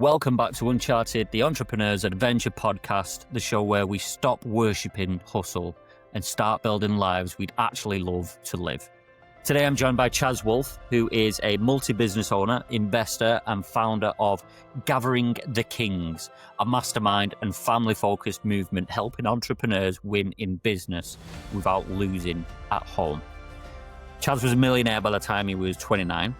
Welcome back to Uncharted, the Entrepreneur's Adventure podcast, the show where we stop worshipping hustle and start building lives we'd actually love to live. Today I'm joined by Chaz Wolf, who is a multi-business owner, investor and founder of Gathering the Kings, a mastermind and family-focused movement helping entrepreneurs win in business without losing at home. Chaz was a millionaire by the time he was 29.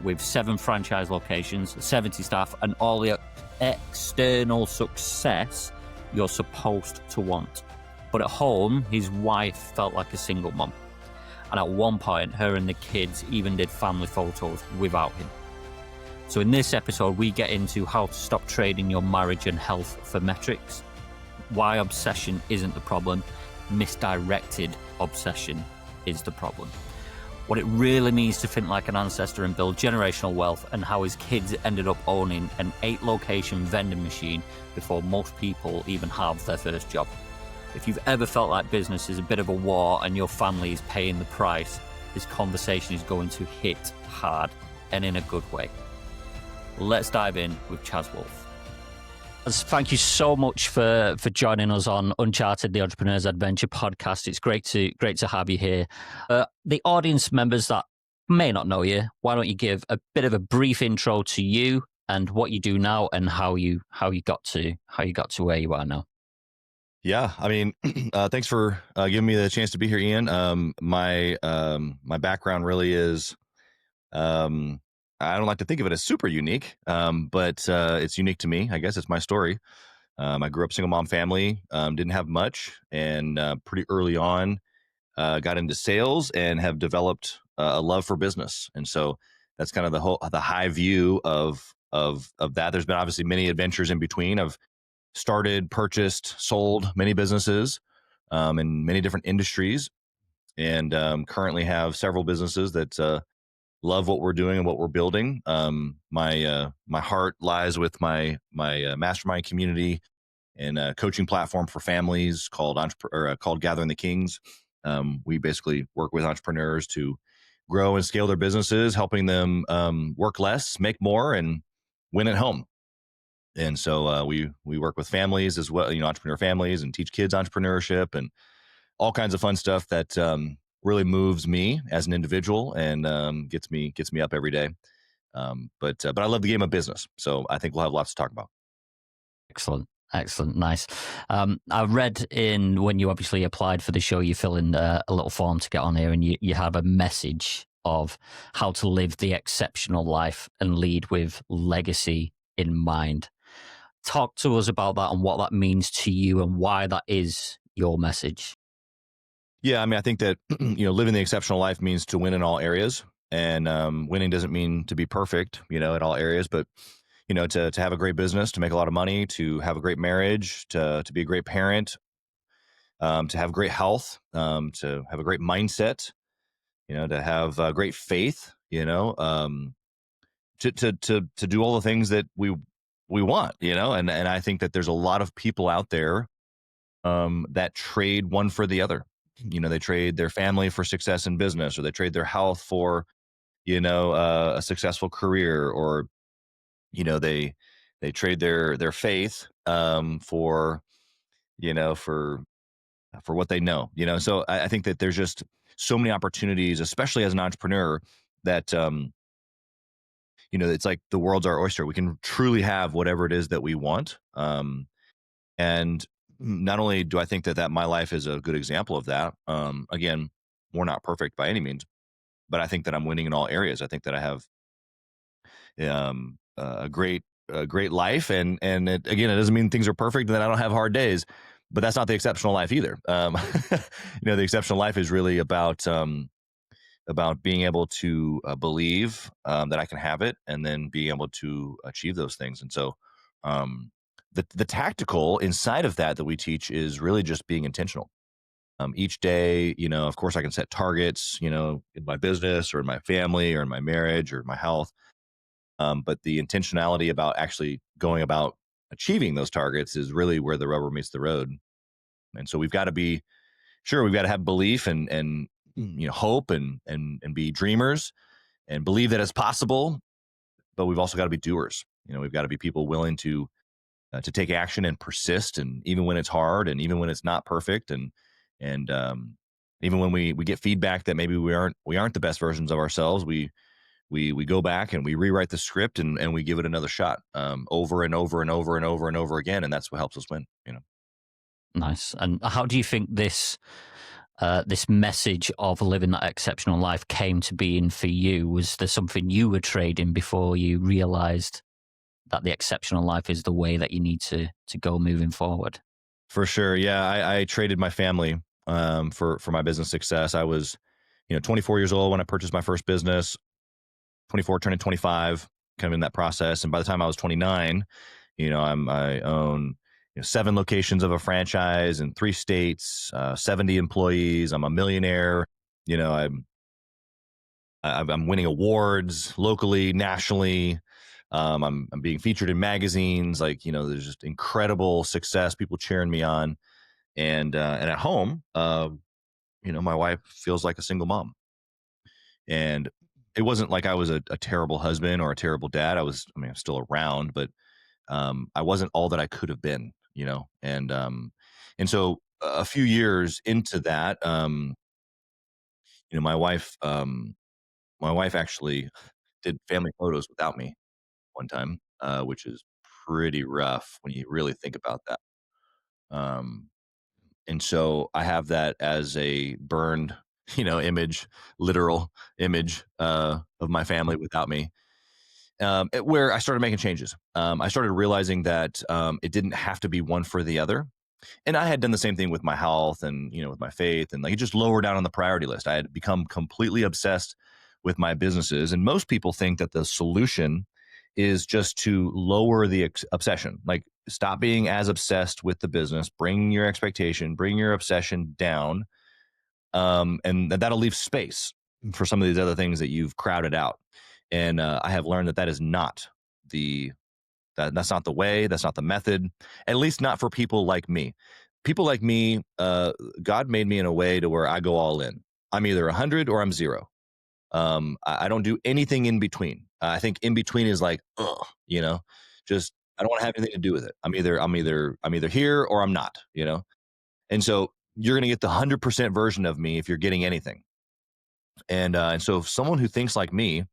With 7 franchise locations, 70 staff, and all the external success you're supposed to want. But at home, his wife felt like a single mom. And at one point, her and the kids even did family photos without him. So in this episode, we get into how to stop trading your marriage and health for metrics, why obsession isn't the problem, misdirected obsession is the problem. What it really means to think like an ancestor and build generational wealth, and how his kids ended up owning an 8-location vending machine before most people even have their first job. If you've ever felt like business is a bit of a war and your family is paying the price, this conversation is going to hit hard and in a good way. Let's dive in with Chaz Wolf. Thank you so much for joining us on Uncharted, the Entrepreneur's Adventure podcast. It's great to have you here. The audience members that may not know you, why don't you give a bit of a brief intro to you and what you do now and how you got to where you are now? Yeah, I mean, thanks for giving me the chance to be here, Ian. My background really is. I don't like to think of it as super unique, but it's unique to me. I guess it's my story. I grew up single mom family, didn't have much, and pretty early on got into sales and have developed a love for business. And so that's kind of the high view of that. There's been obviously many adventures in between. I've started, purchased, sold many businesses in many different industries, and currently have several businesses that love what we're doing and what we're building. My heart lies with my mastermind community and a coaching platform for families called Gathering the Kings. We basically work with entrepreneurs to grow and scale their businesses, helping them work less, make more, and win at home. And so we work with families as well, entrepreneur families, and teach kids entrepreneurship and all kinds of fun stuff that really moves me as an individual and gets me up every day. But I love the game of business, so I think we'll have lots to talk about. Excellent, nice. I read in when you obviously applied for the show, you fill in a little form to get on here, and you have a message of how to live the exceptional life and lead with legacy in mind. Talk to us about that and what that means to you and why that is your message. Yeah, I mean, I think that living the exceptional life means to win in all areas, and winning doesn't mean to be perfect, at all areas, but to have a great business, to make a lot of money, to have a great marriage, to be a great parent, to have great health, to have a great mindset, to have great faith, to do all the things that we want, and I think that there's a lot of people out there that trade one for the other. They trade their family for success in business, or they trade their health for, a successful career, or, they trade their faith for what they know, So I think that there's just so many opportunities, especially as an entrepreneur, that, it's like the world's our oyster. We can truly have whatever it is that we want. And not only do I think that my life is a good example of that, again, we're not perfect by any means, but I think that I'm winning in all areas. I think that I have a great life, and it doesn't mean things are perfect and that I don't have hard days, but that's not the exceptional life either. The exceptional life is really about being able to believe that I can have it, and then being able to achieve those things. And so, the tactical inside of that we teach is really just being intentional. Each day, of course I can set targets, in my business or in my family or in my marriage or my health. But the intentionality about actually going about achieving those targets is really where the rubber meets the road. And so we've got to have belief and hope and be dreamers and believe that it's possible, but we've also got to be doers. We've got to be people willing to take action and persist, and even when it's hard, and even when it's not perfect, and even when we get feedback that maybe we aren't the best versions of ourselves, we go back and we rewrite the script, and we give it another shot, over and over and over and over and over again, and that's what helps us win. Nice. And how do you think this message of living that exceptional life came to being for you? Was there something you were trading before you realized that the exceptional life is the way that you need to go moving forward? For sure. Yeah, I traded my family, for my business success. I was 24 years old when I purchased my first business. 24 turning 25, kind of in that process. And by the time I was 29, I own 7 locations of a franchise in 3 states, 70 employees. I'm a millionaire. You know, I'm winning awards locally, nationally. I'm being featured in magazines. Like, there's just incredible success. People cheering me on, and at home, my wife feels like a single mom. And it wasn't like I was a terrible husband or a terrible dad. I'm still around, but I wasn't all that I could have been. And so a few years into that, my wife actually did family photos without me one time, which is pretty rough when you really think about that. Um, and so I have that as a burned, image, literal image, of my family without me. Where I started making changes. I started realizing that, it didn't have to be one for the other. And I had done the same thing with my health and, with my faith, and like it just lower down on the priority list. I had become completely obsessed with my businesses. And most people think that the solution is just to lower the obsession. Like, stop being as obsessed with the business, bring your expectation, bring your obsession down. And that'll leave space for some of these other things that you've crowded out. And I have learned that that is not the that's not the way. That's not the method. At least not for people like me. People like me, God made me in a way to where I go all in. I'm either 100 or I'm 0. I don't do anything in between. I think in between is like, ugh, just I don't want to have anything to do with it. I'm either here or I'm not. And so you're going to get the 100% version of me if you're getting anything. And so if someone who thinks like me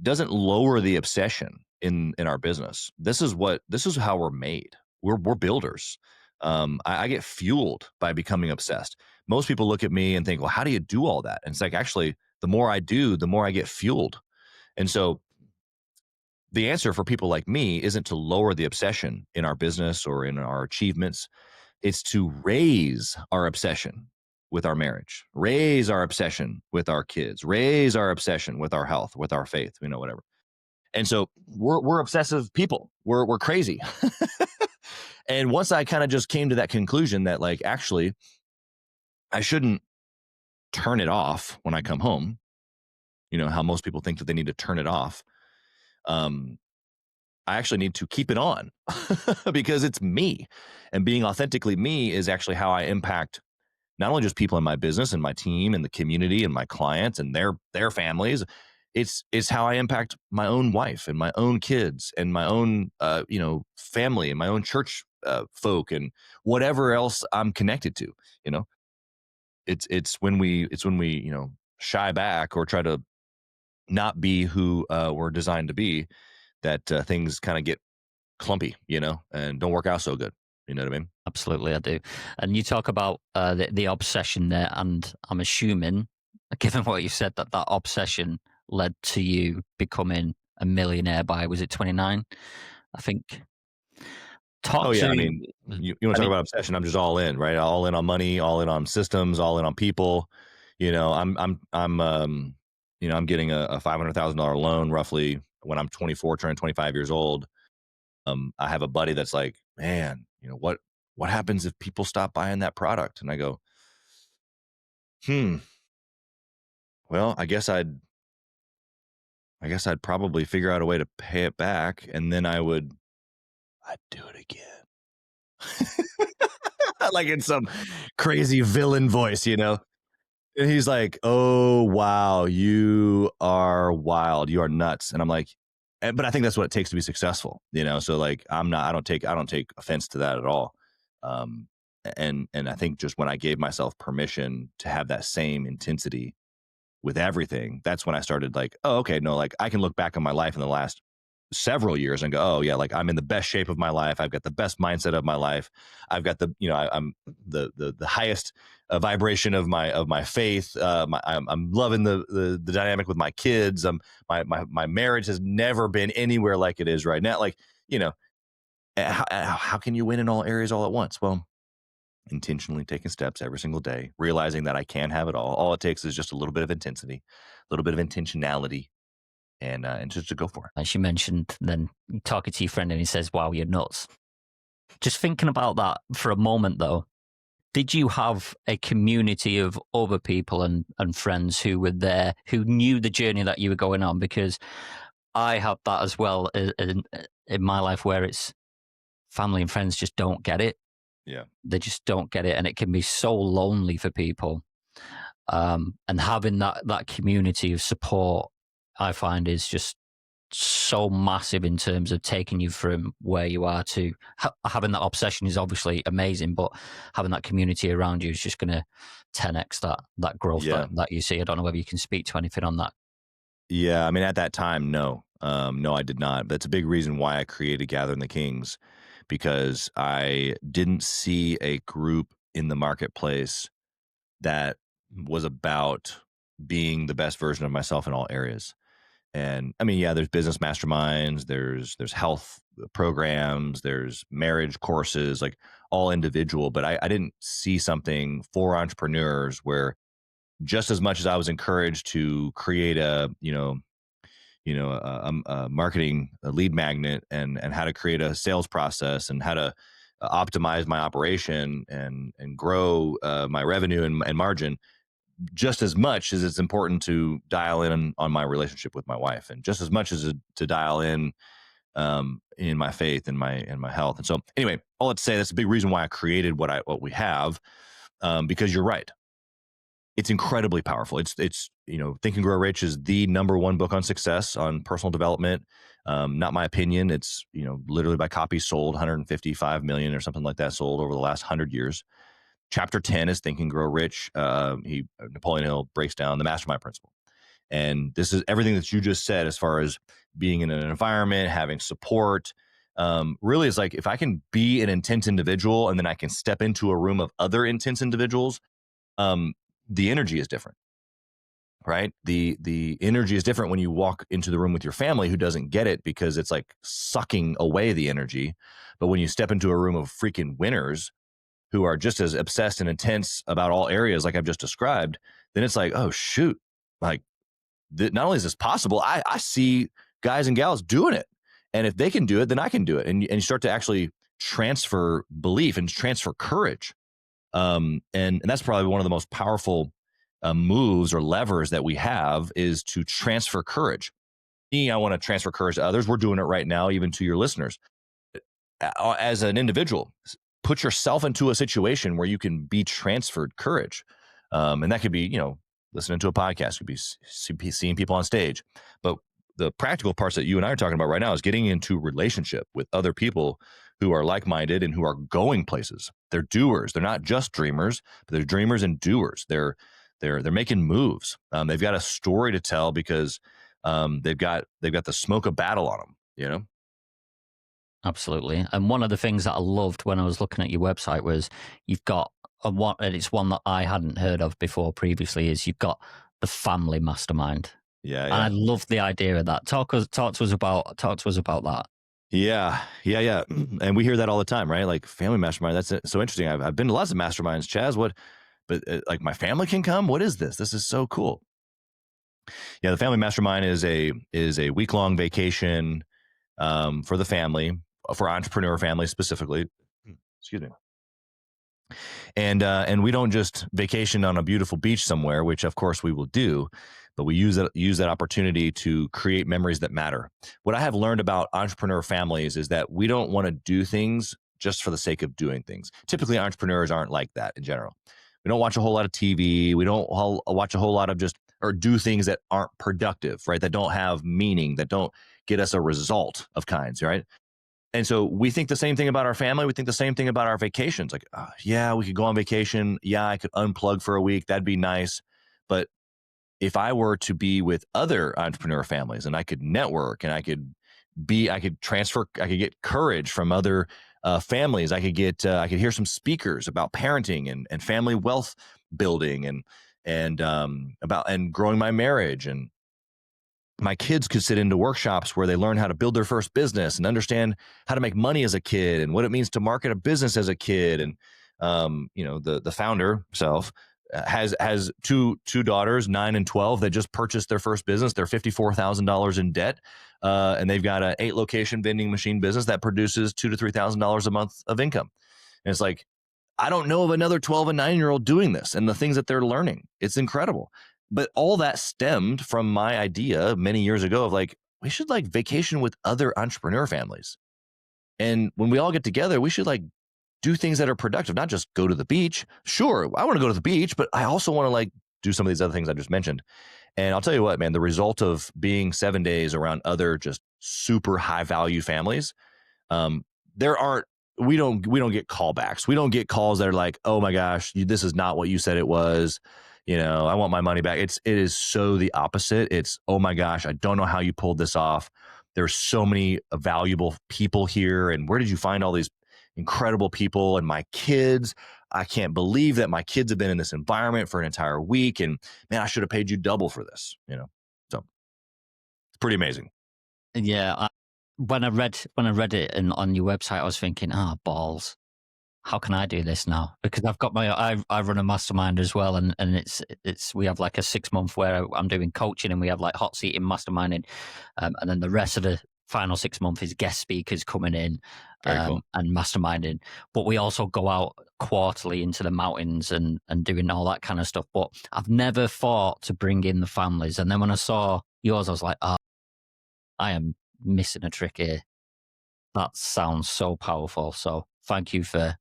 doesn't lower the obsession in our business, this is how we're made. We're builders. I get fueled by becoming obsessed. Most people look at me and think, well, how do you do all that? And it's like, actually, the more I do, the more I get fueled. And so the answer for people like me isn't to lower the obsession in our business or in our achievements. It's to raise our obsession with our marriage, raise our obsession with our kids, raise our obsession with our health, with our faith, whatever. And so we're obsessive people. We're crazy. And once I kind of just came to that conclusion that, like, actually I shouldn't turn it off when I come home, how most people think that they need to turn it off. I actually need to keep it on because it's me, and being authentically me is actually how I impact not only just people in my business and my team and the community and my clients and their families. It's how I impact my own wife and my own kids and my own family and my own church folk and whatever else I'm connected to. You know, it's when we shy back or try to not be who we're designed to be, that things kind of get clumpy, and don't work out so good. You know what I mean? Absolutely, I do. And you talk about the obsession there, and I'm assuming, given what you said, that obsession led to you becoming a millionaire by, was it 29? I think. Oh Talk yeah, to. I mean, you want I to talk mean, about obsession? I'm just all in, right? All in on money, all in on systems, all in on people. I'm getting a $500,000 loan roughly when I'm 24, turning 25 years old. I have a buddy that's like, man, what happens if people stop buying that product? And I go, well, I guess I'd probably figure out a way to pay it back, and then I'd do it again. Like in some crazy villain voice. And he's like, "Oh, wow, you are wild. You are nuts." And I'm like, but I think that's what it takes to be successful, So like, I don't take offense to that at all. Um, and I think just when I gave myself permission to have that same intensity with everything, that's when I started like, oh, okay, no, like I can look back on my life in the last several years and go, oh yeah, like I'm in the best shape of my life. I've got the best mindset of my life. I've got I'm the highest vibration of my faith. I'm loving the dynamic with my kids. My marriage has never been anywhere like it is right now. Like, how can you win in all areas all at once? Well, intentionally taking steps every single day, realizing that I can have it all. All it takes is just a little bit of intensity, a little bit of intentionality, and just to go for it. As you mentioned, then talking to your friend and he says, wow, you're nuts. Just thinking about that for a moment, though, did you have a community of other people and friends who were there, who knew the journey that you were going on? Because I have that as well in my life, where it's family and friends just don't get it. Yeah. They just don't get it. And it can be so lonely for people. And having that community of support, I find, is just so massive in terms of taking you from where you are to having that obsession is obviously amazing, but having that community around you is just going to 10x that growth that you see. I don't know whether you can speak to anything on that. Yeah, I mean, at that time, no, I did not. But it's a big reason why I created Gathering the Kings, because I didn't see a group in the marketplace that was about being the best version of myself in all areas. And I mean, yeah, there's business masterminds, there's health programs, there's marriage courses, like all individual. But I didn't see something for entrepreneurs where, just as much as I was encouraged to create a marketing a lead magnet, and how to create a sales process, and how to optimize my operation and grow my revenue and margin, just as much as it's important to dial in on my relationship with my wife, and just as much as to dial in my faith and my health. And so anyway, all that to say, that's a big reason why I created what we have, because you're right. It's incredibly powerful. It's Think and Grow Rich is the number one book on success, on personal development. Not my opinion. It's literally by copies sold, 155 million or something like that sold over the last 100 years. Chapter 10 is Think and Grow Rich. Napoleon Hill breaks down the mastermind principle. And this is everything that you just said, as far as being in an environment, having support. Really, it's like, if I can be an intense individual and then I can step into a room of other intense individuals, the energy is different, right? The energy is different when you walk into the room with your family, who doesn't get it, because it's like sucking away the energy. But when you step into a room of freaking winners who are just as obsessed and intense about all areas like I've just described, then it's like, oh shoot, like not only is this possible, I see guys and gals doing it. And if they can do it, then I can do it. And you start to actually transfer belief and transfer courage. And that's probably one of the most powerful moves or levers that we have, is to transfer courage. Me, I want to transfer courage to others. We're doing it right now, even to your listeners. As an individual, put yourself into a situation where you can be transferred courage. And that could be, listening to a podcast, could be seeing people on stage. But the practical parts that you and I are talking about right now is getting into relationship with other people who are like-minded and who are going places. They're doers. They're not just dreamers, but they're dreamers and doers. They're making moves. They've got a story to tell, because they've got the smoke of battle on them. Absolutely. And one of the things that I loved when I was looking at your website was you've got and it's one that I hadn't heard of before previously, is you've got the family mastermind. Yeah. And I love the idea of that. Talk to us about that. Yeah. And we hear that all the time, right? Like, family mastermind. That's so interesting. I've been to lots of masterminds, Chaz. But like, my family can come? What is this? This is so cool. Yeah. The family mastermind is a week-long vacation for the family, for entrepreneur families specifically. Excuse me. And we don't just vacation on a beautiful beach somewhere, which of course we will do, but we use that opportunity to create memories that matter. What I have learned about entrepreneur families is that we don't want to do things just for the sake of doing things. Typically, entrepreneurs aren't like that in general. We don't watch a whole lot of TV. We don't watch a whole lot of or do things that aren't productive, right? That don't have meaning, that don't get us a result of kinds, right? And so we think the same thing about our family. We think the same thing about our vacations. Like, yeah, we could go on vacation. Yeah, I could unplug for a week. That'd be nice. But if I were to be with other entrepreneur families and I could network and I could transfer, I could get courage from other families. I could hear some speakers about parenting and family wealth building and about and growing my marriage, and my kids could sit into workshops where they learn how to build their first business and understand how to make money as a kid and what it means to market a business as a kid. And the founder himself has two daughters, 9 and 12, that just purchased their first business. They're $54,000 in debt, and they've got an 8-location vending machine business that produces $2,000 to $3,000 a month of income. And it's like, I don't know of another 12 and 9-year-old doing this and the things that they're learning. It's incredible. But all that stemmed from my idea many years ago of like, we should like vacation with other entrepreneur families. And when we all get together, we should like do things that are productive, not just go to the beach. Sure, I want to go to the beach, but I also want to like do some of these other things I just mentioned. And I'll tell you what, man, the result of being 7 days around other just super high value families, there aren't, we don't get callbacks. We don't get calls that are like, oh my gosh, this is not what you said it was. I want my money back. It is so the opposite. It's, oh my gosh, I don't know how you pulled this off. There's so many valuable people here. And where did you find all these incredible people? And my kids, I can't believe that my kids have been in this environment for an entire week. And man, I should have paid you double for this, So it's pretty amazing. Yeah. When I read it on your website, I was thinking, balls. How can I do this now? Because I've got I run a mastermind as well, and it's we have like a 6 month where I'm doing coaching, and we have like hot seating masterminding, and then the rest of the final 6 months is guest speakers coming in Cool. and masterminding. But we also go out quarterly into the mountains and doing all that kind of stuff. But I've never thought to bring in the families. And then when I saw yours, I was like, I am missing a trick here. That sounds so powerful. So thank you for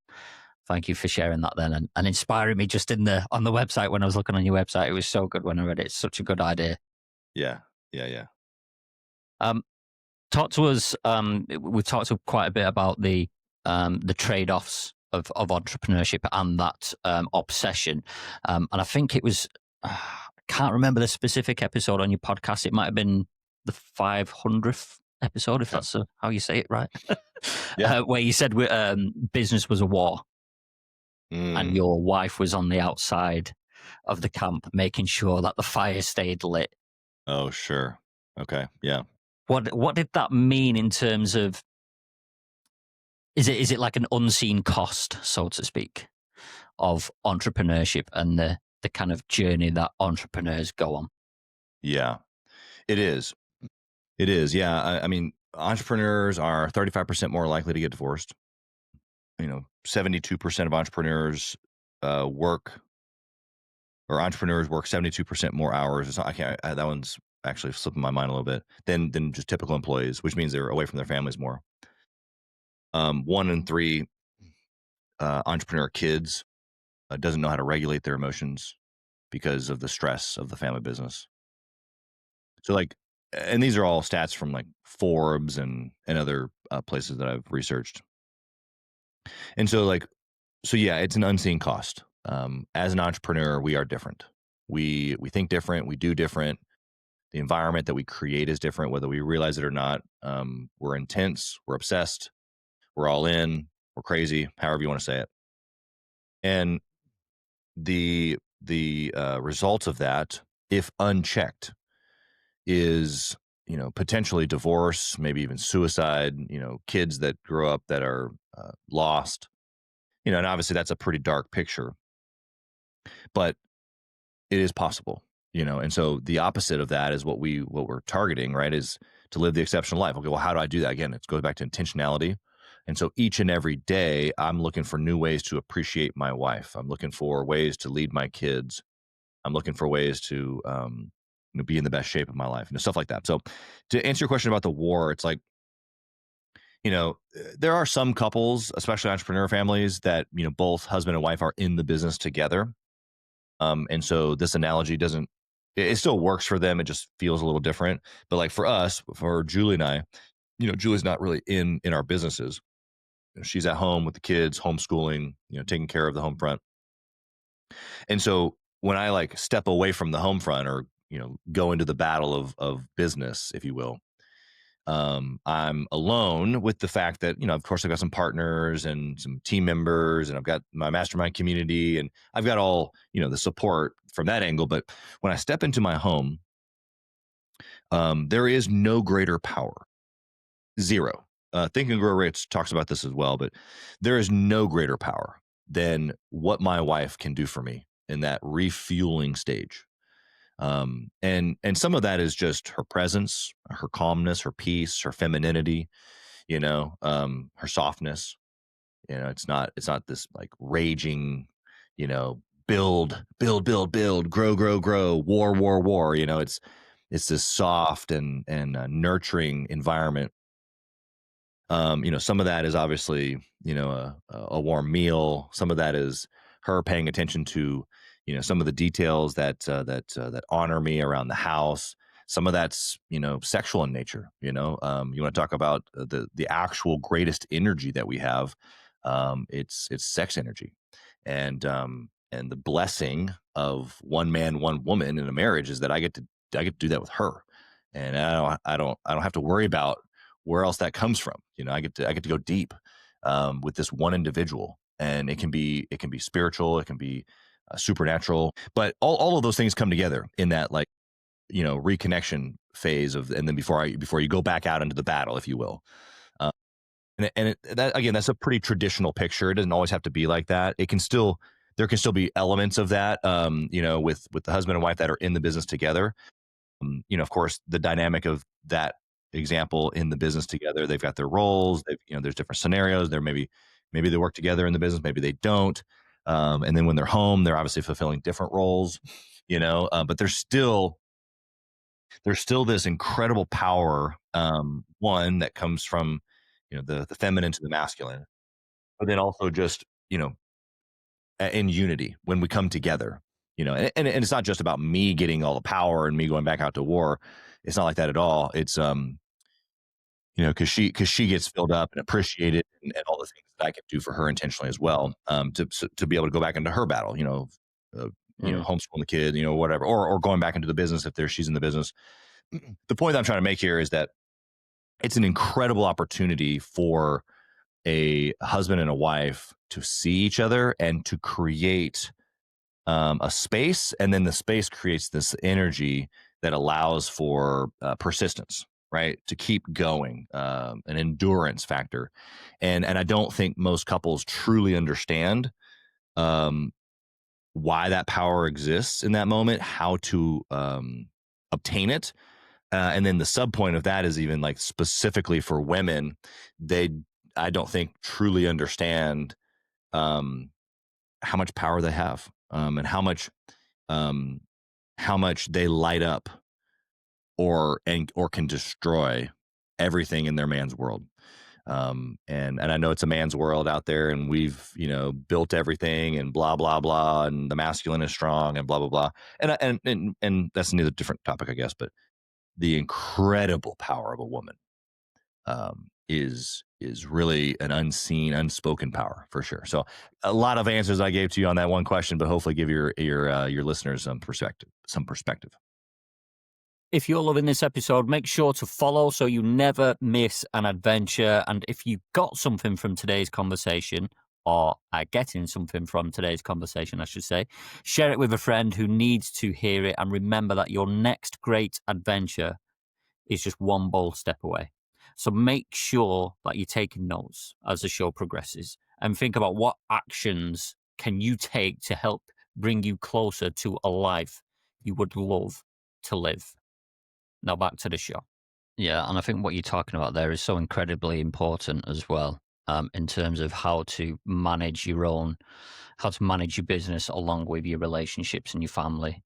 sharing that then and inspiring me just on the website. When I was looking on your website, it was so good when I read it. It's such a good idea. Yeah. Talk to us. We've talked quite a bit about the trade-offs of entrepreneurship and that obsession. And I think it was, I can't remember the specific episode on your podcast. It might have been the 500th episode, if that's how you say it, right? Yeah. Where you said business was a war, and your wife was on the outside of the camp, making sure that the fire stayed lit. Oh, sure. Okay. Yeah. What did that mean in terms of? Is it like an unseen cost, so to speak, of entrepreneurship and the kind of journey that entrepreneurs go on? Yeah, it is. It is. Yeah. I mean, entrepreneurs are 35% more likely to get divorced. 72% of entrepreneurs work 72% more hours. It's not, that one's actually slipping my mind a little bit than just typical employees, which means they're away from their families more. 1 in 3 entrepreneur kids doesn't know how to regulate their emotions because of the stress of the family business. So and these are all stats from like Forbes and other places that I've researched. And so yeah, it's an unseen cost. As an entrepreneur, we are different. We think different. We do different. The environment that we create is different, whether we realize it or not. We're intense. We're obsessed. We're all in. We're crazy. However you want to say it. And the result of that, if unchecked, is potentially divorce, maybe even suicide. Kids that grow up that are lost. And obviously that's a pretty dark picture, but it is possible. And so the opposite of that is what we're targeting, right? Is to live the exceptional life. Okay, well, how do I do that? Again, it goes back to intentionality. And so each and every day, I'm looking for new ways to appreciate my wife. I'm looking for ways to lead my kids. I'm looking for ways to be in the best shape of my life, stuff like that. So to answer your question about the war, it's like, there are some couples, especially entrepreneur families, that, both husband and wife are in the business together. And so this analogy doesn't it still works for them. It just feels a little different. But like for us, for Julie and I, Julie's not really in our businesses. She's at home with the kids, homeschooling, taking care of the home front. And so when I like step away from the home front or, go into the battle of business, if you will, I'm alone with the fact that, of course I've got some partners and some team members and I've got my mastermind community and I've got all, the support from that angle. But when I step into my home, there is no greater power. Zero. Think and Grow Rich talks about this as well, but there is no greater power than what my wife can do for me in that refueling stage. And some of that is just her presence, her calmness, her peace, her femininity, her softness. It's not this like raging, you know, build, grow, war. It's this soft and nurturing environment. Some of that is obviously, a warm meal. Some of that is her paying attention to, some of the details that honor me around the house. Some of that's, sexual in nature. You want to talk about the actual greatest energy that we have. It's sex energy, and the blessing of one man, one woman in a marriage is that I get to do that with her, and I don't have to worry about where else that comes from. I get to go deep with this one individual, and it can be spiritual, it can be supernatural, but all of those things come together in that like reconnection phase of, and then before you go back out into the battle, if you will. Uh, that again, that's a pretty traditional picture. It doesn't always have to be like that. There can still be elements of that, with the husband and wife that are in the business together. Of course, the dynamic of that example in the business together, they've got their roles. There's different scenarios. Maybe they work together in the business, maybe they don't. And then when they're home, they're obviously fulfilling different roles. But there's still this incredible power. One that comes from the feminine to the masculine, but then also just in unity when we come together. And it's not just about me getting all the power and me going back out to war. It's not like that at all. It's because she gets filled up and appreciated, and all the things that I can do for her intentionally as well, to be able to go back into her battle, uh, Mm. homeschooling the kid, whatever, or going back into the business if she's in the business. The point that I'm trying to make here is that it's an incredible opportunity for a husband and a wife to see each other and to create a space, and then the space creates this energy that allows for persistence, right? To keep going, an endurance factor, and I don't think most couples truly understand um, why that power exists in that moment, how to obtain it, and then the sub point of that is even like specifically for women, they I don't think truly understand um, how much power they have, and um, how much they light up or can destroy everything in their man's world. And I know it's a man's world out there, and we've built everything and blah blah blah, and the masculine is strong and blah blah blah, and that's another different topic, I guess. But the incredible power of a woman is really an unseen, unspoken power for sure. So a lot of answers I gave to you on that one question, but hopefully give your listeners some perspective. If you're loving this episode, make sure to follow so you never miss an adventure. And if you got something from today's conversation, or are getting something from today's conversation, I should say, share it with a friend who needs to hear it. And remember that your next great adventure is just one bold step away. So make sure that you're taking notes as the show progresses, and think about what actions can you take to help bring you closer to a life you would love to live. Now back to the show. Yeah, and I think what you're talking about there is so incredibly important as well, in terms of how to manage how to manage your business along with your relationships and your family.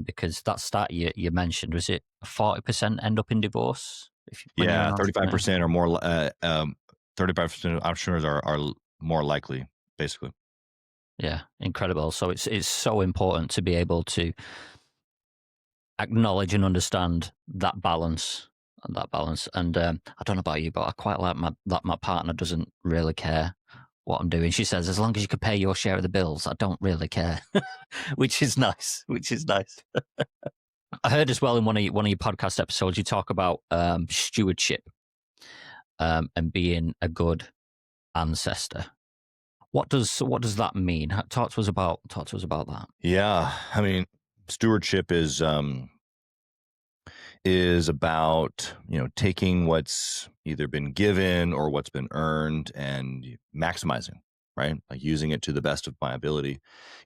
Because that stat you mentioned, was it 40% end up in divorce when you're an Yeah, entrepreneur? 35% or more. 35% of entrepreneurs are more likely, basically. Yeah, incredible. So it's so important to be able to acknowledge and understand that balance. And I don't know about you, but I quite like that my partner doesn't really care what I'm doing. She says, as long as you can pay your share of the bills, I don't really care, which is nice. I heard as well in one of your podcast episodes, you talk about stewardship and being a good ancestor. What does that mean? Talk to us about that. Yeah, I mean, stewardship is about, taking what's either been given or what's been earned and maximizing, right? Like using it to the best of my ability.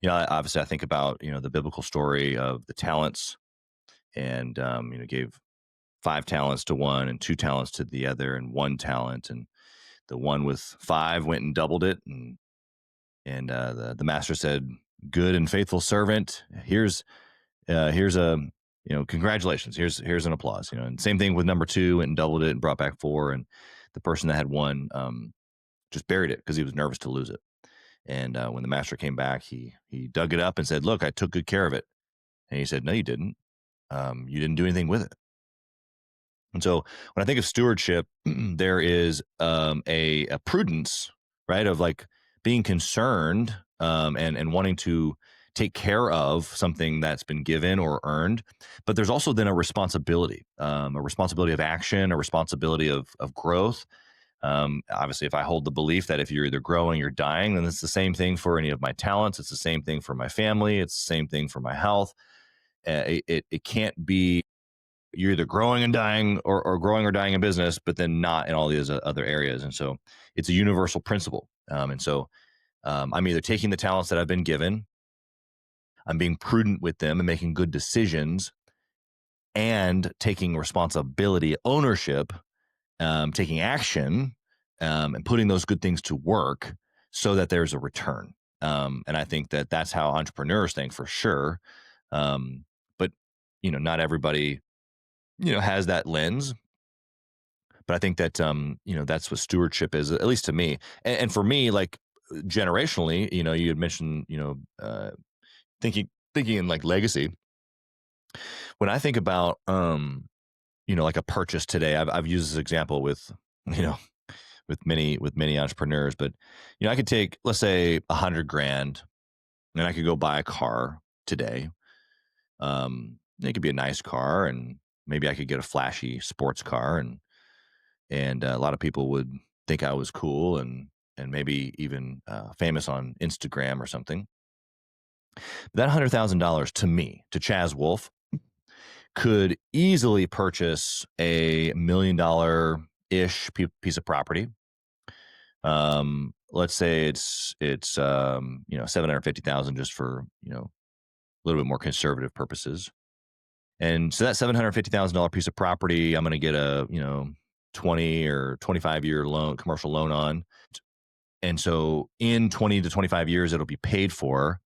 Obviously I think about, the biblical story of the talents, and gave 5 talents to one and 2 talents to the other and 1 talent, and the one with 5 went and doubled it, and the master said, good and faithful servant, here's a, congratulations, here's an applause, and same thing with number 2, went and doubled it and brought back 4, and the person that had 1 just buried it because he was nervous to lose it. And when the master came back, he dug it up and said, look, I took good care of it. And he said, no, you didn't. You didn't do anything with it. And so when I think of stewardship, there is a prudence, right, of like being concerned and wanting to take care of something that's been given or earned. But there's also then a responsibility of action, a responsibility of growth. Obviously, if I hold the belief that if you're either growing or dying, then it's the same thing for any of my talents. It's the same thing for my family. It's the same thing for my health. It can't be you're either growing and dying or growing or dying in business, but then not in all these other areas. And so it's a universal principle. And so I'm either taking the talents that I've been given, I'm being prudent with them and making good decisions, and taking responsibility, ownership, taking action, and putting those good things to work so that there's a return. And I think that that's how entrepreneurs think, for sure. But not everybody has that lens. But I think that that's what stewardship is, at least to me. And for me, like generationally, you had mentioned thinking in like legacy. When I think about like a purchase today, I've used this example with with many entrepreneurs, but I could take, let's say, $100,000, and I could go buy a car today. It could be a nice car, and maybe I could get a flashy sports car, and a lot of people would think I was cool and maybe even famous on Instagram or something. That $100,000 to me, to Chaz Wolf, could easily purchase a $1 million ish piece of property. Let's say it's 750,000 just for a little bit more conservative purposes. And so that $750,000 piece of property, I'm going to get a 20 or 25-year loan, commercial loan on. And so in 20 to 25 years, it'll be paid for,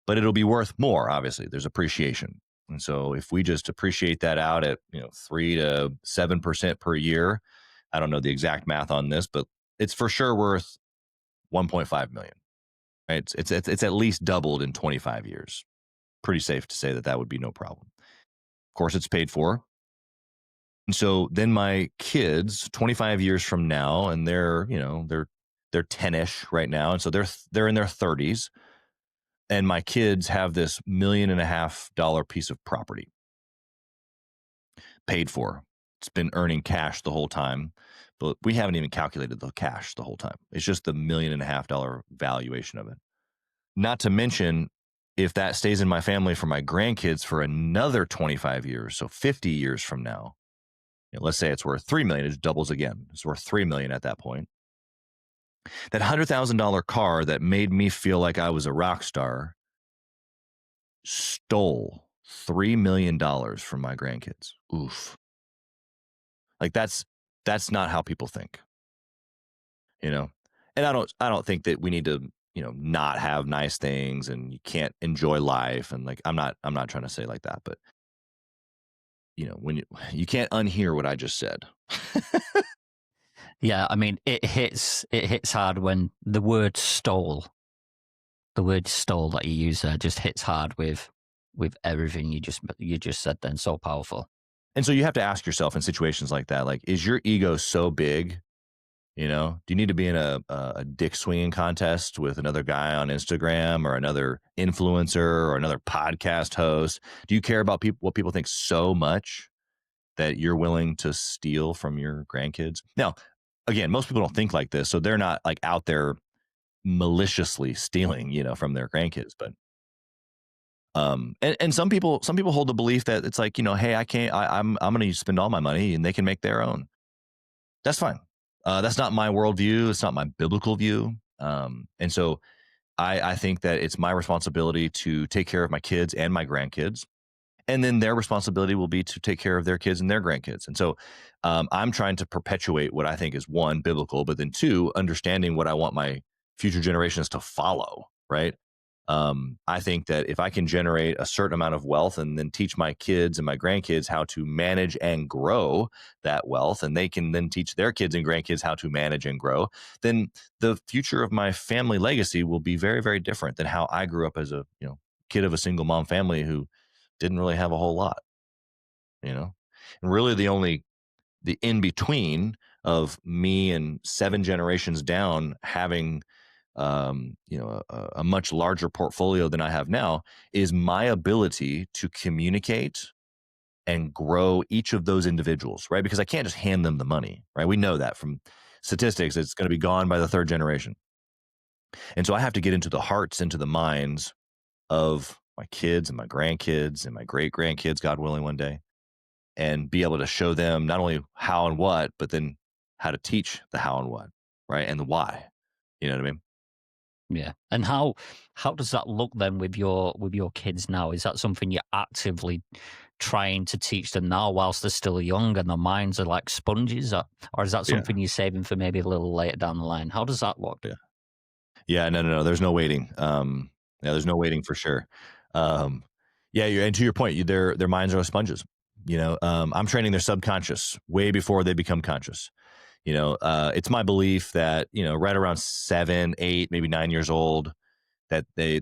but it'll be worth more. Obviously, there's appreciation. And so if we just appreciate that out at 3 to 7% per year, I don't know the exact math on this, but it's for sure worth 1.5 million. Right? It's at least doubled in 25 years. Pretty safe to say that would be no problem. Of course, it's paid for. And so then my kids, 25 years from now, and they're 10-ish right now, and so they're in their 30s, and my kids have this $1.5 million piece of property paid for. It's been earning cash the whole time, but we haven't even calculated the cash the whole time. It's just the $1.5 million valuation of it. Not to mention, if that stays in my family for my grandkids for another 25 years, so 50 years from now, let's say it's worth $3 million, it doubles again. It's worth $3 million at that point. That $100,000 car that made me feel like I was a rock star stole $3 million from my grandkids. Oof. Like that's not how people think. And I don't think that we need to, not have nice things and you can't enjoy life. And like, I'm not trying to say like that, but when you can't unhear what I just said. Yeah, I mean, it hits hard when the word stole that you use there just hits hard with with everything you just said then. So powerful. And so you have to ask yourself in situations like that, like, is your ego so big? You know, do you need to be in a dick swinging contest with another guy on Instagram or another influencer or another podcast host? Do you care about what people think so much that you're willing to steal from your grandkids? Now, again, most people don't think like this, so they're not like out there maliciously stealing, from their grandkids. But and some people hold the belief that it's like, hey, I can't, I'm going to spend all my money and they can make their own. That's fine. That's not my worldview. It's not my biblical view. And so I think that it's my responsibility to take care of my kids and my grandkids. And then their responsibility will be to take care of their kids and their grandkids. And so I'm trying to perpetuate what I think is one, biblical, but then two, understanding what I want my future generations to follow, right? I think that if I can generate a certain amount of wealth and then teach my kids and my grandkids how to manage and grow that wealth, and they can then teach their kids and grandkids how to manage and grow, then the future of my family legacy will be very, very different than how I grew up as a kid of a single mom family who didn't really have a whole lot, and really the in between of me and 7 generations down having a much larger portfolio than I have now is my ability to communicate and grow each of those individuals, right? Because I can't just hand them the money, right? We know that from statistics, it's going to be gone by the 3rd generation. And so I have to get into the hearts, into the minds of my kids and my grandkids and my great grandkids, God willing, one day, and be able to show them not only how and what, but then how to teach the how and what, right? And the why. You know what I mean? Yeah. And how does that look then with your kids now? Is that something you're actively trying to teach them now whilst they're still young and their minds are like sponges, or is that Yeah. something you're saving for maybe a little later down the line? How does that look? Yeah. Yeah. No. There's no waiting. Yeah, there's no waiting for sure. Yeah. And to your point, their minds are sponges. I'm training their subconscious way before they become conscious. It's my belief that right around 7, 8, maybe 9 years old, that they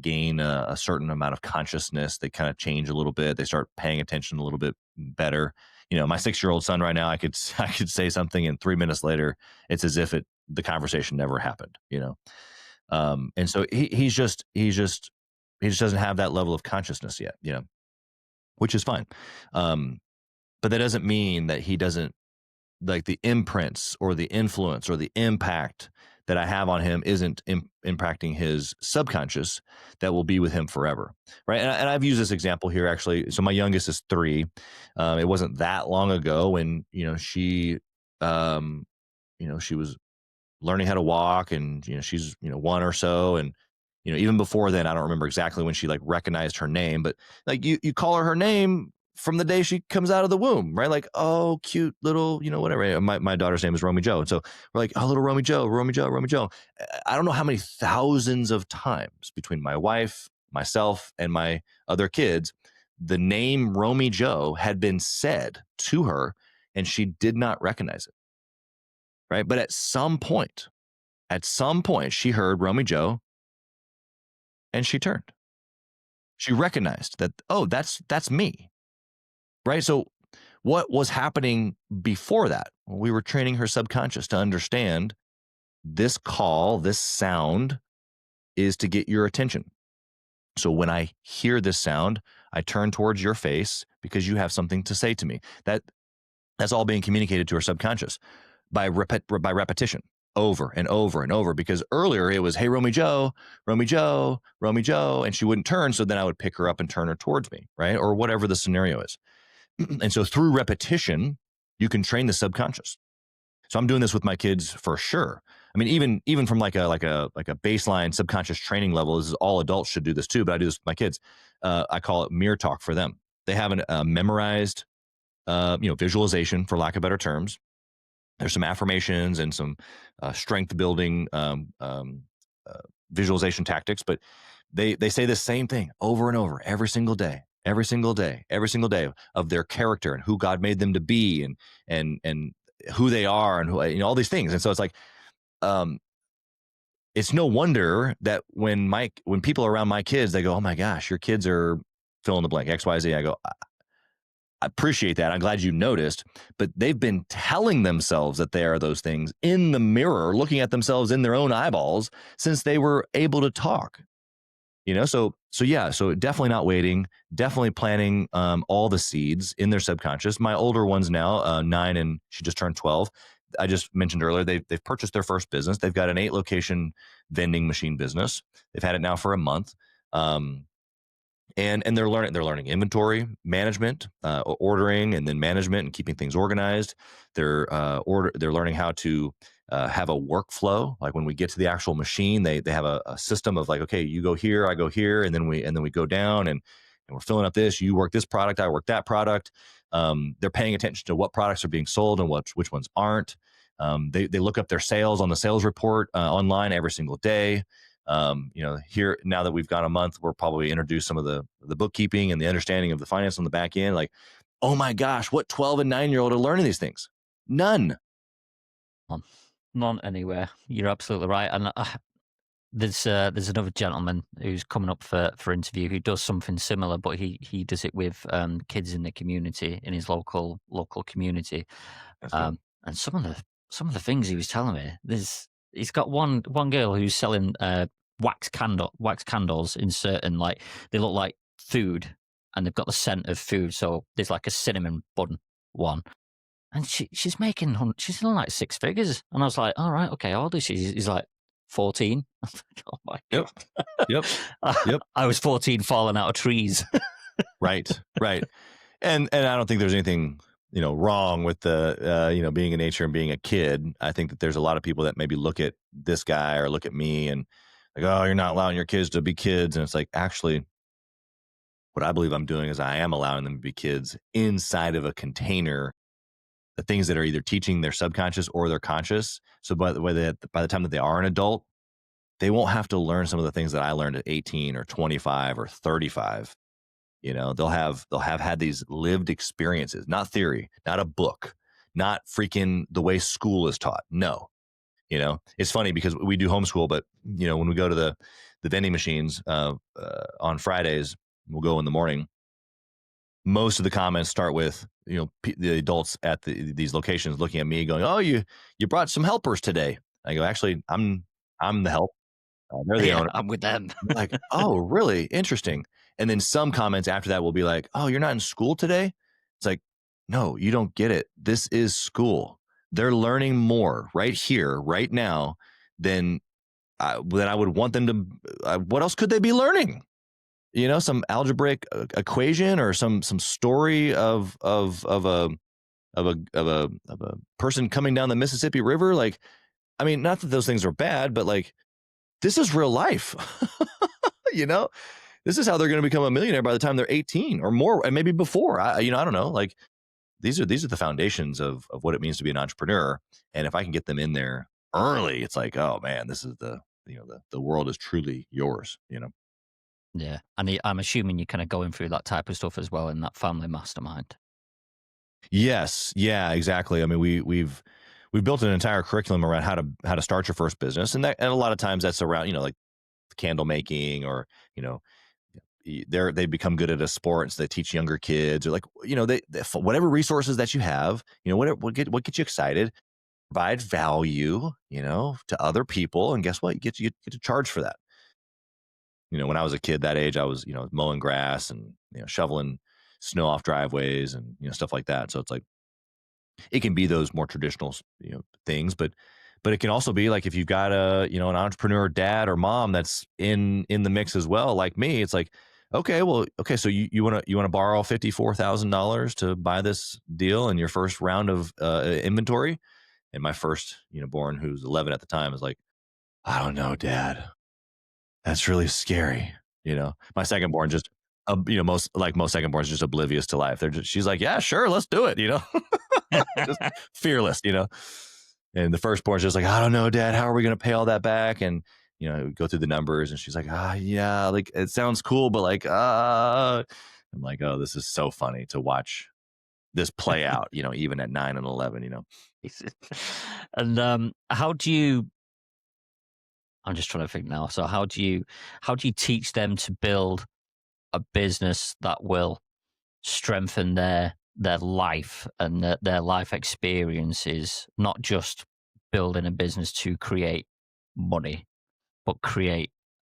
gain a certain amount of consciousness. They kind of change a little bit. They start paying attention a little bit better. My 6-year-old son right now, I could say something, and 3 minutes later, it's as if the conversation never happened. And so he just doesn't have that level of consciousness yet. Which is fine. But that doesn't mean that he doesn't, like, the imprints or the influence or the impact that I have on him isn't impacting his subconscious that will be with him forever. Right. And I've used this example here, actually. So my youngest is 3. It wasn't that long ago when, she was learning how to walk, and she's 1 or so, and even before then, I don't remember exactly when she like recognized her name, but like you call her name from the day she comes out of the womb, right? Like, oh, cute little, whatever. My daughter's name is Romy Joe, and so we're like, oh, little Romy Joe, Romy Joe, Romy Joe. I don't know how many thousands of times between my wife, myself, and my other kids, the name Romy Joe had been said to her, and she did not recognize it. Right. But at some point, she heard Romy Joe and she turned. She recognized that, oh, that's me. Right. So what was happening before that? Well, we were training her subconscious to understand this call, this sound is to get your attention. So when I hear this sound, I turn towards your face because you have something to say to me. That's all being communicated to her subconscious by repetition, over and over and over, because earlier it was, hey, Romy Joe, Romy Joe, Romy Joe, and she wouldn't turn. So then I would pick her up and turn her towards me, right? Or whatever the scenario is. And so through repetition, you can train the subconscious. So I'm doing this with my kids for sure. I mean, even from like a baseline subconscious training level, this is all adults should do this too, but I do this with my kids. I call it mirror talk for them. They have a memorized, visualization, for lack of better terms. There's some affirmations and some strength building visualization tactics, but they say the same thing over and over every single day of their character and who God made them to be, and who they are, and who, all these things. And so it's like, it's no wonder that when people are around my kids, they go, "Oh my gosh, your kids are fill in the blank X, Y, Z." I go, I appreciate that. I'm glad you noticed, but they've been telling themselves that they are those things in the mirror, looking at themselves in their own eyeballs since they were able to talk. So definitely not waiting, definitely planting all the seeds in their subconscious. My older ones now, 9 and she just turned 12. I just mentioned earlier, they've purchased their first business. They've got an 8-location vending machine business. They've had it now for a month. And they're learning inventory management, ordering, and then management and keeping things organized. They're learning how to have a workflow. Like when we get to the actual machine, they have a system of like, okay, you go here, I go here, and then we go down and we're filling up this. You work this product, I work that product. They're paying attention to what products are being sold and which ones aren't. They look up their sales on the sales report online every single day. Here now that we've gone a month, we'll probably introduce some of the bookkeeping and the understanding of the finance on the back end. Like, oh my gosh, what 12 and 9-year-old are learning these things? None. None anywhere. You're absolutely right. And there's another gentleman who's coming up for interview who does something similar, but he does it with kids in the community, in his local community. Cool. And some of the things he was telling me, he's got one girl who's selling wax candles in certain, like, they look like food and they've got the scent of food. So there's like a cinnamon bun one. And she's in like 6 figures. And I was like, all right, okay, how old is she? He's like 14. I was like, oh my God. Yep. I was 14 falling out of trees. Right. And I don't think there's anything, wrong with the, being in nature and being a kid. I think that there's a lot of people that maybe look at this guy or look at me and like, oh, you're not allowing your kids to be kids. And it's like, actually, what I believe I'm doing is I am allowing them to be kids inside of a container, the things that are either teaching their subconscious or their conscious. So by the time that they are an adult, they won't have to learn some of the things that I learned at 18 or 25 or 35. They'll have had these lived experiences, not theory, not a book, not freaking the way school is taught. No, it's funny because we do homeschool, but when we go to the vending machines on Fridays, we'll go in the morning. Most of the comments start with the adults at these locations looking at me going, "Oh, you brought some helpers today." I go, "Actually, I'm the help. They're the owner." I'm with them. Like, "Oh, really? Interesting." And then some comments after that will be like, "Oh, you're not in school today?" It's like, "No, you don't get it. This is school. They're learning more right here, right now than I would want them to. What else could they be learning? Some algebraic equation or some story of a person coming down the Mississippi River. Like, I mean, not that those things are bad, but like, this is real life. This is how they're going to become a millionaire by the time they're 18 or more, and maybe before. I don't know. Like, these are the foundations of what it means to be an entrepreneur. And if I can get them in there early, it's like, oh man, this is the world is truly yours. Yeah. And I'm assuming you're kind of going through that type of stuff as well in that family mastermind. Yes. Yeah, exactly. I mean, we've built an entire curriculum around how to start your first business. And a lot of times that's around, like candle making or, they become good at a sport. So they teach younger kids or like, they whatever resources that you have, what gets you excited, provide value, to other people. And guess what? You get to charge for that. When I was a kid that age, I was, mowing grass and, shoveling snow off driveways and, stuff like that. So it's like, it can be those more traditional, things, but it can also be like, if you've got an entrepreneur dad or mom that's in the mix as well, like me, it's like, okay, so you want to borrow $54,000 to buy this deal in your first round of inventory. And my first, born, who's 11 at the time, is like, I don't know, Dad. That's really scary. My second born just, most second borns just oblivious to life. She's like, yeah, sure, let's do it. Just fearless. And the firstborn's just like, I don't know, Dad, how are we going to pay all that back? And go through the numbers, and she's like, yeah, like it sounds cool, but like, I'm like, oh, this is so funny to watch this play out. Even at 9 and 11. And how do you I'm just trying to think now. So how do you teach them to build a business that will strengthen their life and their life experiences, not just building a business to create money, but create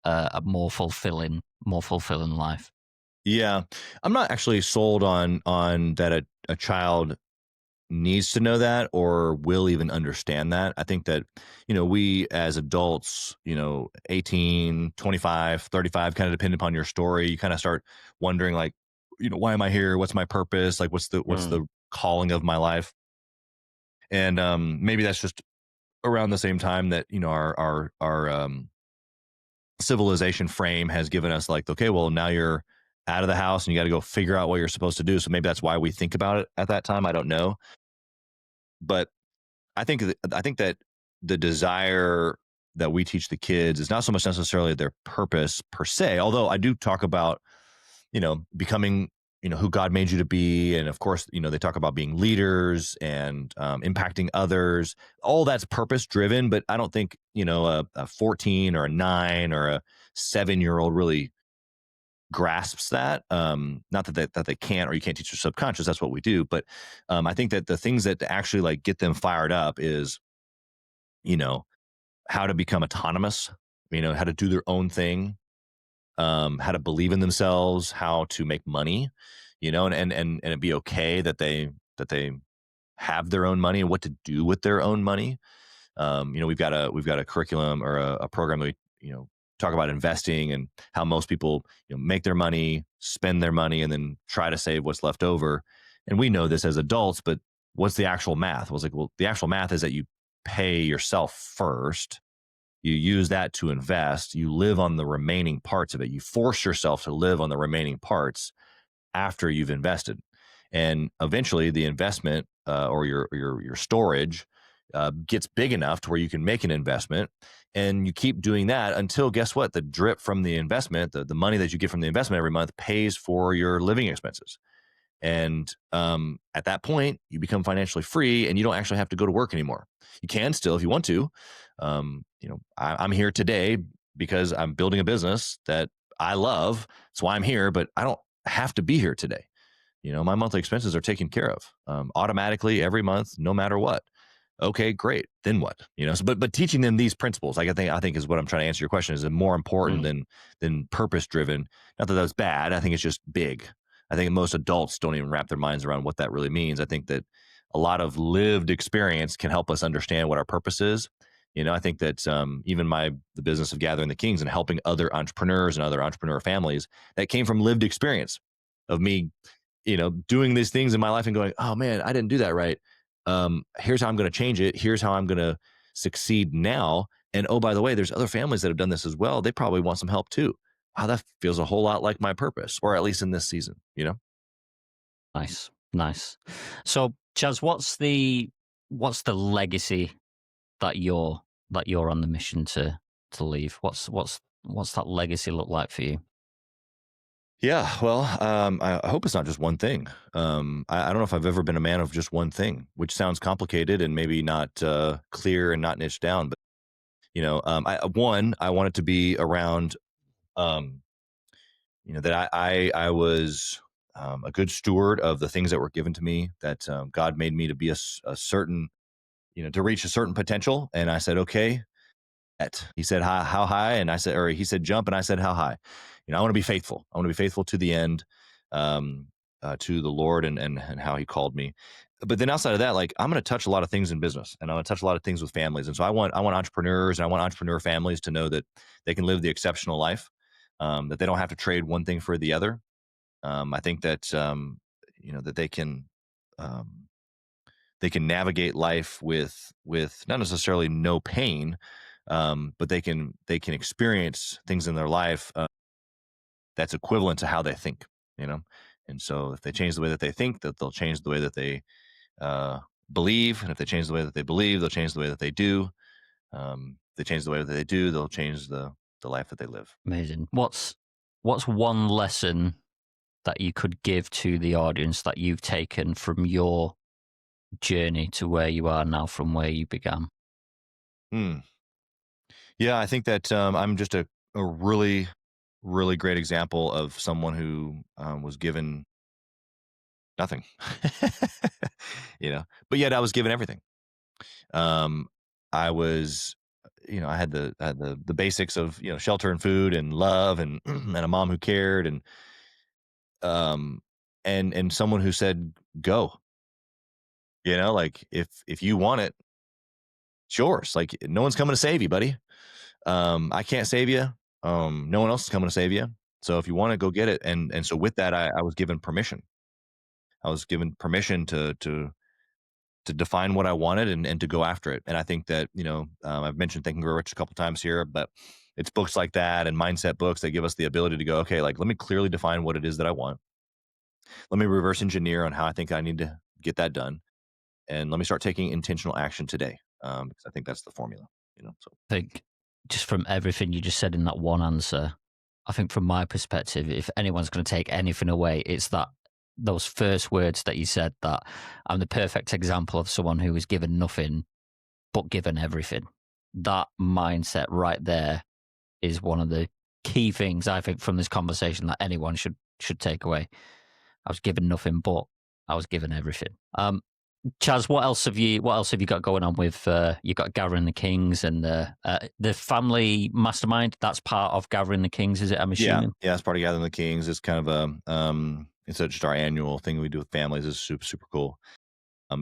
a more fulfilling life? Yeah, I'm not actually sold on that a child needs to know that or will even understand that. I think that, we as adults, 18, 25, 35, kind of depend upon your story. You kind of start wondering like, why am I here? What's my purpose? Like what's Mm. the calling of my life? And maybe that's just around the same time that, our civilization frame has given us like, okay, well, now you're out of the house and you got to go figure out what you're supposed to do. So maybe that's why we think about it at that time. I don't know. But I think that the desire that we teach the kids is not so much necessarily their purpose per se, although I do talk about, becoming, who God made you to be. And of course, they talk about being leaders and impacting others. All that's purpose driven, but I don't think, a 14 or a 9 or a 7-year-old really grasps that. Not that they can't, or you can't teach your subconscious. That's what we do. But I think that the things that actually like get them fired up is, you know, how to become autonomous, how to do their own thing, how to believe in themselves, how to make money, and it be okay that they have their own money and what to do with their own money. We've got a curriculum or a program that we, talk about investing and how most people, make their money, spend their money, and then try to save what's left over. And we know this as adults, but what's the actual math? I was like, well, the actual math is that you pay yourself first. You use that to invest. You live on the remaining parts of it. You force yourself to live on the remaining parts after you've invested, and eventually the investment or your storage gets big enough to where you can make an investment, and you keep doing that until, guess what, the drip from the investment, the money that you get from the investment every month pays for your living expenses. And at that point, you become financially free, and you don't actually have to go to work anymore. You can still, if you want to. I'm here today because I'm building a business that I love. That's why I'm here, but I don't have to be here today. My monthly expenses are taken care of automatically every month, no matter what. Okay, great. Then what? But teaching them these principles, like I think is what I'm trying to answer your question. Is it more important Mm. than purpose driven? Not that that's bad. I think it's just big. I think most adults don't even wrap their minds around what that really means. I think that a lot of lived experience can help us understand what our purpose is. I think that even the business of Gathering the Kings and helping other entrepreneurs and other entrepreneur families, that came from lived experience of me, doing these things in my life and going, oh man, I didn't do that right. Here's how I'm going to change it. Here's how I'm going to succeed now. And oh, by the way, there's other families that have done this as well. They probably want some help too. Wow, that feels a whole lot like my purpose, or at least in this season. Nice, nice. So, Chaz, what's the legacy that you're on the mission to leave? What's that legacy look like for you? Yeah, well, I hope it's not just one thing. I don't know if I've ever been a man of just one thing, which sounds complicated and maybe not clear and not niched down. But I want it to be around, um, that I was a good steward of the things that were given to me. That God made me to be a certain, to reach a certain potential, and I said, okay, he said, how high? And I said, or he said, jump. And I said, how high? I want to be faithful. I want to be faithful to the end, to the Lord and how he called me. But then outside of that, like I'm going to touch a lot of things in business and I'm going to touch a lot of things with families. And so I want entrepreneurs and I want entrepreneur families to know that they can live the exceptional life, that they don't have to trade one thing for the other. I think that, that um, they can navigate life with not necessarily no pain, but they can experience things in their life that's equivalent to how they think. You know, and so if they change the way that they think, that they'll change the way that they uh, believe, and if they change the way that they believe, they'll change the way that they do. If they change the way that they do, they'll change the life that they live. Amazing. What's one lesson that you could give to the audience that you've taken from your journey to where you are now, from where you began? Hmm. Yeah, I think that I'm just a really, really great example of someone who was given nothing, but yet I was given everything. Um, I was, I had the basics of shelter and food and love and and a mom who cared um and someone who said go. Like if you want it, it's yours. Like no one's coming to save you, buddy. I can't save you. No one else is coming to save you. So if you want to go get it, and so with that, I was given permission. I was given permission to define what I wanted and to go after it. And I think that I've mentioned Think and Grow Rich a couple times here, but it's books like that and mindset books that give us the ability to go, okay, like let me clearly define what it is that I want. Let me reverse engineer on how I think I need to get that done, and let me start taking intentional action today. Because I think that's the formula. So I think just from everything you just said in that one answer, I think from my perspective, if anyone's going to take anything away, it's that those first words that you said, that I'm the perfect example of someone who was given nothing but given everything. That mindset right there is one of the key things I think from this conversation that anyone should take away. I was given nothing, but I was given everything. Chaz, what else have you got going on with you got Gathering the Kings and the family mastermind? That's part of Gathering the Kings, is it? I'm yeah, assuming. it's part of Gathering the Kings. It's kind of it's just our annual thing we do with families. Is super super cool.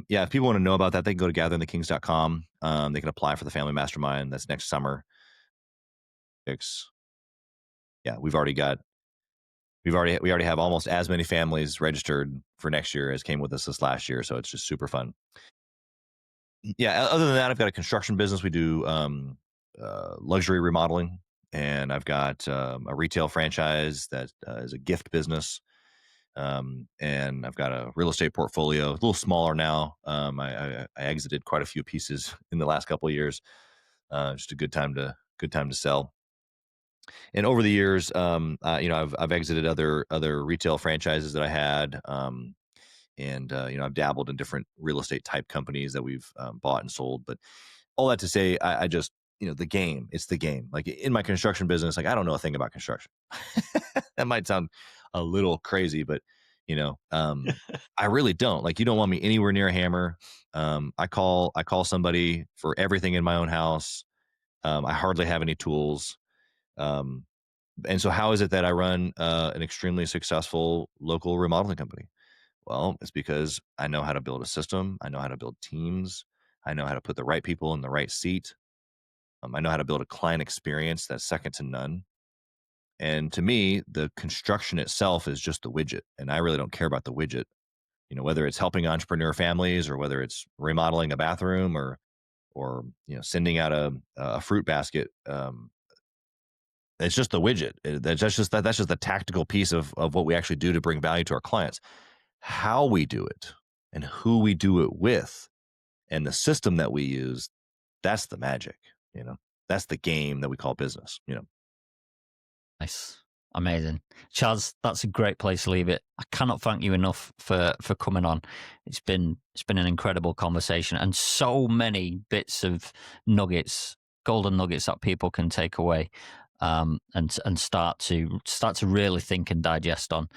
Yeah, if people want to know about that, they can go to gatheringthekings.com. They can apply for the family mastermind. That's next summer. Yeah, we already have almost as many families registered for next year as came with us this last year. So it's just super fun. Yeah. Other than that, I've got a construction business. We do luxury remodeling, and I've got a retail franchise that is a gift business. And I've got a real estate portfolio, a little smaller now. I exited quite a few pieces in the last couple of years. Just a good time to sell. And over the years, I've exited other retail franchises that I had, and I've dabbled in different real estate type companies that we've bought and sold. But all that to say, I just the game. It's the game. Like in my construction business, like I don't know a thing about construction. That might sound a little crazy, but I really don't. Like you don't want me anywhere near a hammer. I call somebody for everything in my own house. I hardly have any tools. Um, and so how is it that I run an extremely successful local remodeling company? Well, it's because I know how to build a system. I know how to build teams. I know how to put the right people in the right seat. I know how to build a client experience that's second to none. And to me, the construction itself is just the widget. And I really don't care about the widget, whether it's helping entrepreneur families or whether it's remodeling a bathroom or sending out a fruit basket. It's just the widget. That's just the tactical piece of what we actually do to bring value to our clients. How we do it and who we do it with and the system that we use, that's the magic, you know. That's the game that we call business. Nice. Amazing. Chaz, that's a great place to leave it. I cannot thank you enough for coming on. It's been an incredible conversation and so many bits of nuggets, golden nuggets that people can take away and start to really think and digest on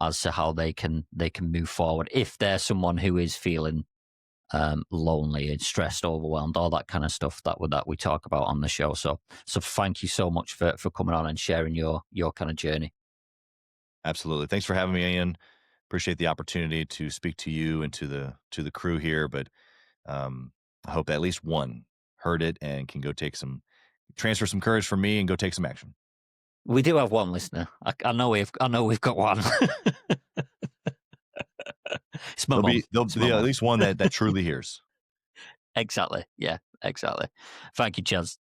as to how they can move forward if they're someone who is feeling lonely and stressed, overwhelmed, all that kind of stuff that we talk about on the show. So thank you so much for coming on and sharing your kind of journey. Absolutely. Thanks for having me, Ian. Appreciate the opportunity to speak to you and to the crew here. But I hope that at least one heard it and can go transfer some courage from me and go take some action. We do have one listener. I know we've got one. It's my mum. There'll It's be my at mum. least one that truly hears. Exactly. Yeah, exactly. Thank you, Chaz.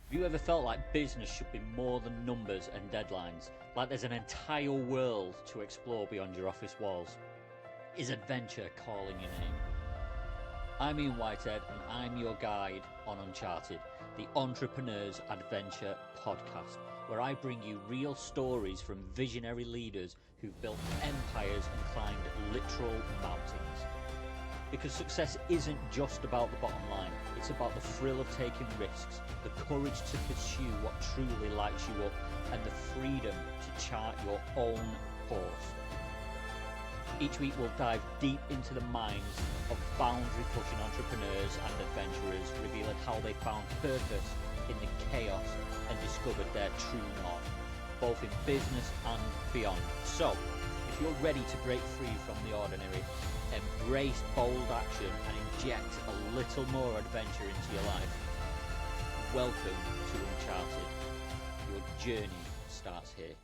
Have you ever felt like business should be more than numbers and deadlines? Like there's an entire world to explore beyond your office walls? Is adventure calling your name? I'm Ian Whitehead and I'm your guide on Uncharted, the Entrepreneur's Adventure podcast, where I bring you real stories from visionary leaders who've built empires and climbed literal mountains. Because success isn't just about the bottom line. It's about the thrill of taking risks, the courage to pursue what truly lights you up, and the freedom to chart your own course. Each week we'll dive deep into the minds of boundary-pushing entrepreneurs and adventurers, revealing how they found purpose in the chaos and discovered their true north, both in business and beyond. So, if you're ready to break free from the ordinary, embrace bold action and inject a little more adventure into your life, welcome to Uncharted. Your journey starts here.